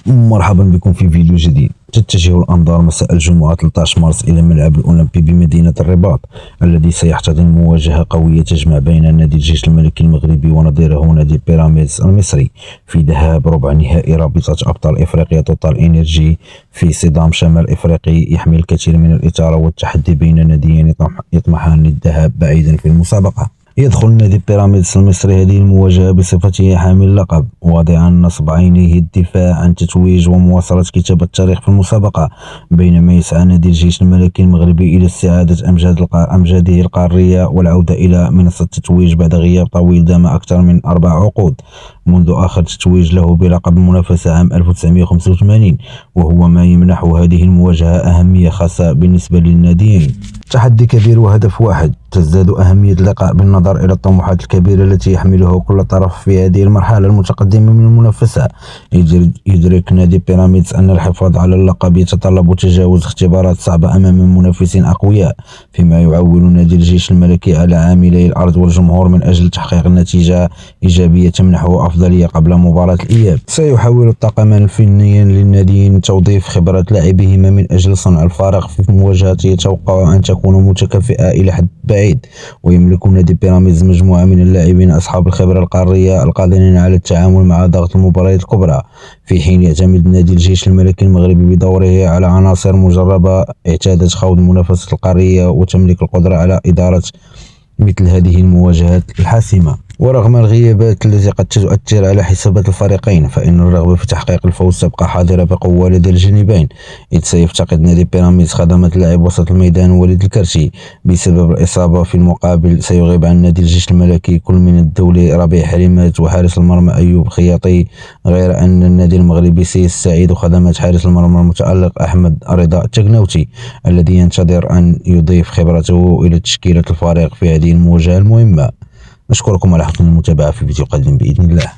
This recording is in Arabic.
مرحبا بكم في فيديو جديد. تتجه الأنظار مساء الجمعة 13 مارس إلى الملعب الأولمبي بمدينة الرباط، الذي سيحتضن مواجهة قوية تجمع بين نادي الجيش الملكي المغربي ونظيره نادي بيراميدز المصري في ذهاب ربع نهائي رابطة أبطال إفريقيا توتال إنرجي، في صدام شمال إفريقي يحمل الكثير من الإثارة والتحدي بين ناديين يطمحان للذهاب بعيدا في المسابقة. يدخل نادي بيراميدز المصري هذه المواجهة بصفته حامل لقب، واضعا نصب عينيه الدفاع عن تتويج ومواصلة كتابة التاريخ في المسابقة، بينما يسعى نادي الجيش الملكي المغربي إلى استعادة أمجاده القارية والعودة إلى منصة التتويج بعد غياب طويل دام أكثر من 4 عقود منذ آخر تتويج له بلقب المنافسة عام 1985، وهو ما يمنح هذه المواجهة أهمية خاصة بالنسبة للناديين. تحدي كبير وهدف واحد. تزداد أهمية اللقاء بالنظر إلى الطموحات الكبيرة التي يحملها كل طرف في هذه المرحلة المتقدمة من المنافسة. يدرك نادي بيراميدز أن الحفاظ على اللقب يتطلب تجاوز اختبارات صعبة أمام منافسين أقوياء، فيما يعول نادي الجيش الملكي على عاملي الأرض والجمهور من أجل تحقيق نتيجة إيجابية تمنحه أفضلية قبل مباراة الإياب. سيحاول الطاقمان الفنيان للناديين توظيف خبرات لاعبيهما من أجل صنع الفارق في مواجهة يتوقع أن تكون متكافئة إلى حد بعيد. ويملك نادي بيراميدز مجموعة من اللاعبين أصحاب الخبرة القارية القادرين على التعامل مع ضغط المباريات الكبرى، في حين يعتمد نادي الجيش الملكي المغربي بدوره على عناصر مجربة اعتادت خوض المنافسة القارية وتملك القدرة على إدارة مثل هذه المواجهات الحاسمة. ورغم الغيابات التي قد تؤثر على حسابات الفريقين، فإن الرغبة في تحقيق الفوز تبقى حاضرة بقوة لدى الجانبين، إذ سيفتقد نادي بيراميدز خدمات لاعب وسط الميدان وليد الكرشي بسبب الإصابة. في المقابل سيغيب عن نادي الجيش الملكي كل من الدولي ربيع حليمات وحارس المرمى أيوب خياطي، غير أن النادي المغربي سيستعيد خدمات حارس المرمى المتألق أحمد رضا التكناوتي، الذي ينتظر أن يضيف خبرته إلى تشكيلة الفريق في هذه المواجهة المهمة. نشكركم على حسن المتابعة في فيديو قادم بإذن الله.